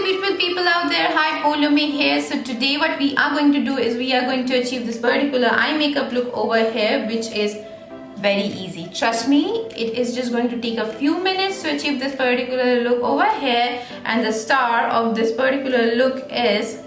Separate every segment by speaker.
Speaker 1: the beautiful people out there, hi, Poulomi here. So today what we are going to do is we are going to achieve this particular eye makeup look over here, which is very easy. Trust me, it is just going to take a few minutes to achieve this particular look over here, and the star of this particular look is,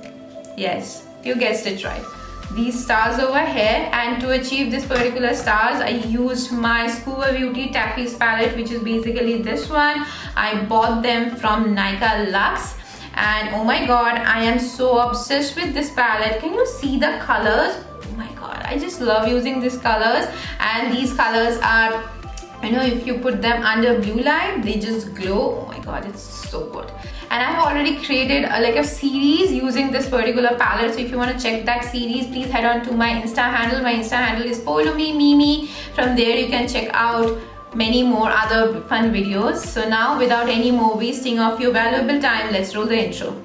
Speaker 1: yes, you guessed it right, these stars over here. And to achieve this particular stars, I used my Scuba Beauty Taffy's palette, which is basically this one. I bought them from Nykaa Luxe, and oh my god, I am so obsessed with this palette. Can you see the colors? Oh my god, I just love using these colors. And these colors are, you know, if you put them under blue light, they just glow. Oh my god, it's so good. And I have already created a series using this particular palette. So if you want to check that series, please head on to my Insta handle. My Insta handle is Poulomi Mimi. From there you can check out many more other fun videos. So now, without any more wasting of your valuable time, let's roll the intro.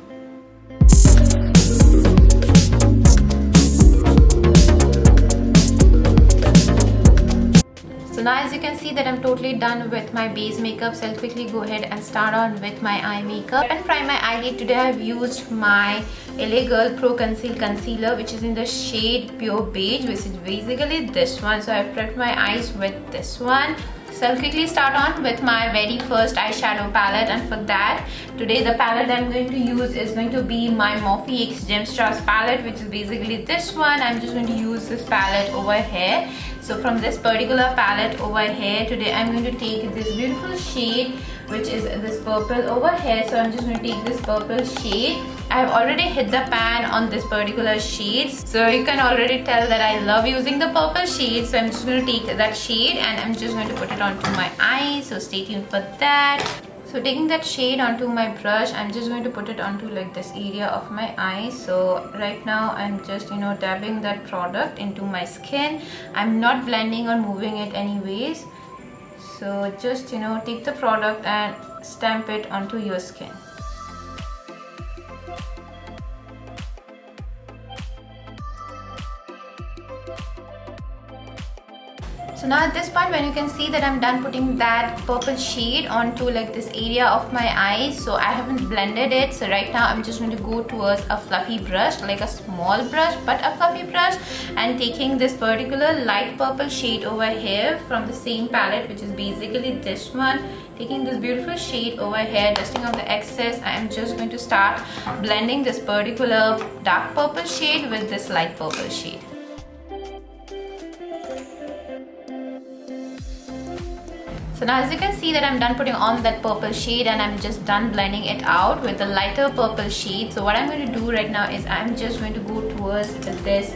Speaker 1: So now as you can see that I'm totally done with my base makeup, so I'll quickly go ahead and start on with my eye makeup and prime my eyelid. Today I've used my LA Girl Pro Conceal Concealer, which is in the shade Pure Beige, which is basically this one. So I've prepped my eyes with this one. So I'll quickly start on with my very first eyeshadow palette, and for that, today the palette I'm going to use is going to be my Morphe X Gemstars palette, which is basically this one. I'm just going to use this palette over here. So from this particular palette over here, today I'm going to take this beautiful shade, which is this purple over here. So I'm just going to take this purple shade. I have already hit the pan on this particular shade, so you can already tell that I love using the purple shade. So I'm just going to take that shade and I'm just going to put it onto my eyes, so stay tuned for that. So taking that shade onto my brush, I'm just going to put it onto like this area of my eye. So right now I'm just, dabbing that product into my skin. I'm not blending or moving it anyways. So just, take the product and stamp it onto your skin. So now at this point, when you can see that I'm done putting that purple shade onto like this area of my eyes, so I haven't blended it. So right now I'm just going to go towards a fluffy brush, like a small brush but a fluffy brush, and taking this particular light purple shade over here from the same palette, which is basically this one. Taking this beautiful shade over here, dusting off the excess, I am just going to start blending this particular dark purple shade with this light purple shade. So now as you can see that I'm done putting on that purple shade and I'm just done blending it out with a lighter purple shade. So what I'm going to do right now is I'm just going to go towards this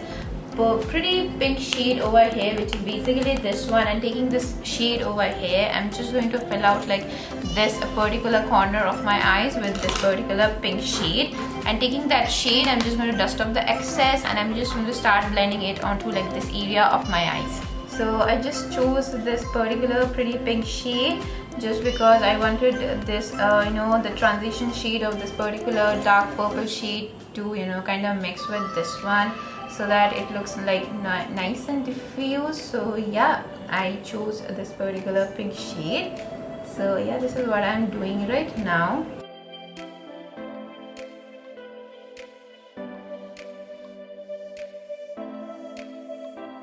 Speaker 1: pretty pink shade over here, which is basically this one, and taking this shade over here, I'm just going to fill out like this particular corner of my eyes with this particular pink shade. And taking that shade, I'm just going to dust off the excess and I'm just going to start blending it onto like this area of my eyes. So I just chose this particular pretty pink shade just because I wanted this, the transition shade of this particular dark purple shade to, kind of mix with this one, so that it looks like nice and diffuse. So yeah, I chose this particular pink shade. So yeah, this is what I'm doing right now.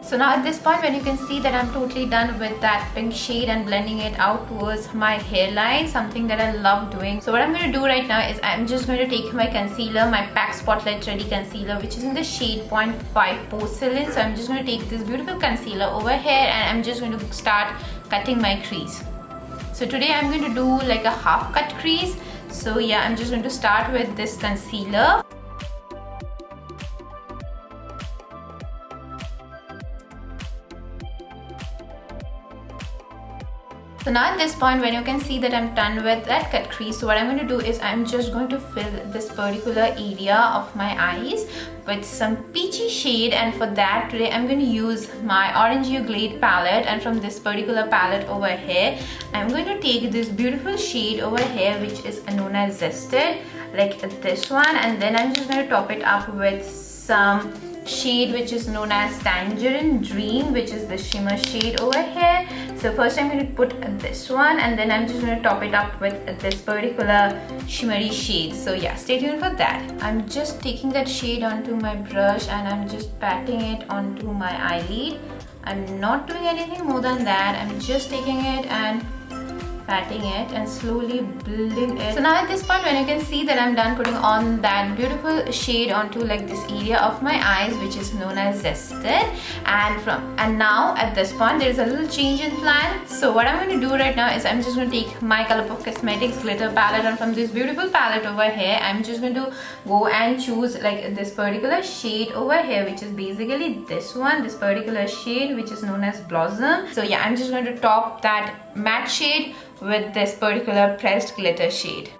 Speaker 1: So now at this point, when you can see that I'm totally done with that pink shade and blending it out towards my hairline, something that I love doing. So what I'm going to do right now is I'm just going to take my concealer, my PAC Spotlight Ready concealer, which is in the shade 0.5 Porcelain. So I'm just going to take this beautiful concealer over here and I'm just going to start cutting my crease. So today I'm going to do like a half cut crease. So yeah, I'm just going to start with this concealer. So now at this point, when you can see that I'm done with that cut crease, so what I'm going to do is I'm just going to fill this particular area of my eyes with some peachy shade, and for that today I'm going to use my Orange You Glade palette, and from this particular palette over here I'm going to take this beautiful shade over here, which is known as Zested, like this one, and then I'm just going to top it up with some shade which is known as Tangerine Dream, which is the shimmer shade over here. So first I'm going to put this one, and then I'm just going to top it up with this particular shimmery shade. So yeah, stay tuned for that. I'm just taking that shade onto my brush and I'm just patting it onto my eyelid. I'm not doing anything more than that. I'm just taking it and patting it and slowly building it. So now at this point, when you can see that I'm done putting on that beautiful shade onto like this area of my eyes, which is known as zested, and now at this point there is a little change in plan. So what I'm going to do right now is I'm just going to take my Colourpop Cosmetics glitter palette, and from this beautiful palette over here I'm just going to go and choose like this particular shade over here, which is basically this one, this particular shade which is known as Blossom. So yeah, I'm just going to top that matte shade with this particular pressed glitter shade.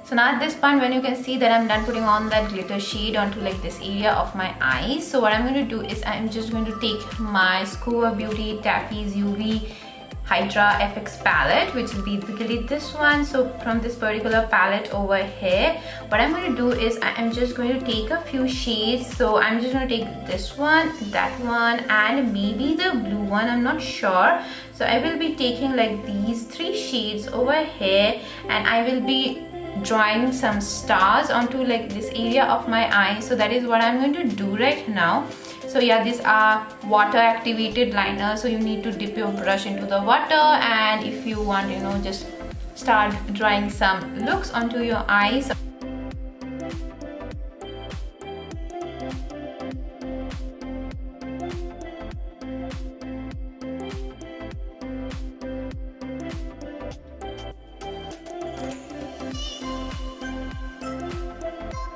Speaker 1: So now at this point, when you can see that I'm done putting on that glitter shade onto like this area of my eyes, so what I'm going to do is I'm just going to take my Scuba Beauty Taffy's UV Hydra FX palette, which is basically this one. So from this particular palette over here, what I'm going to do is I'm just going to take a few shades. So I'm just going to take this one, that one, and maybe the blue one, I'm not sure. So I will be taking like these 3 shades over here, and I will be drawing some stars onto like this area of my eye. So that is what I'm going to do right now. So yeah, these are water activated liners, so you need to dip your brush into the water, and if you want, you know, just start drawing some looks onto your eyes.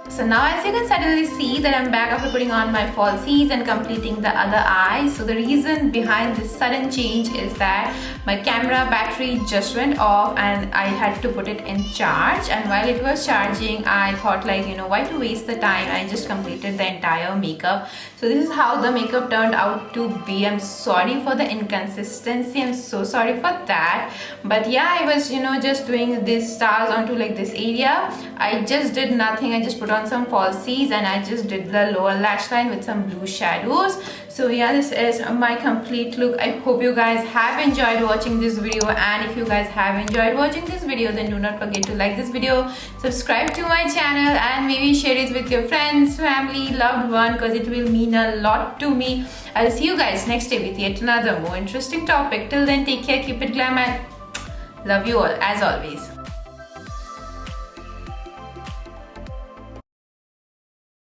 Speaker 1: So now as you can suddenly see that I'm back after putting on my falsies and completing the other eye. So the reason behind this sudden change is that my camera battery just went off and I had to put it in charge, and while it was charging I thought like, you know, why to waste the time, I just completed the entire makeup. So this is how the makeup turned out to be. I'm sorry for the inconsistency, I'm so sorry for that. But yeah, I was, you know, just doing these stars onto like this area. I just did nothing, I just put on some falsies and I just did the lower lash line with some blue shadows. So yeah, this is my complete look. I hope you guys have enjoyed watching this video, and if you guys have enjoyed watching this video, then do not forget to like this video, subscribe to my channel, and maybe share it with your friends, family, loved one, because it will mean a lot to me. I'll see you guys next day with yet another more interesting topic. Till then, take care, keep it glam, and love you all as always.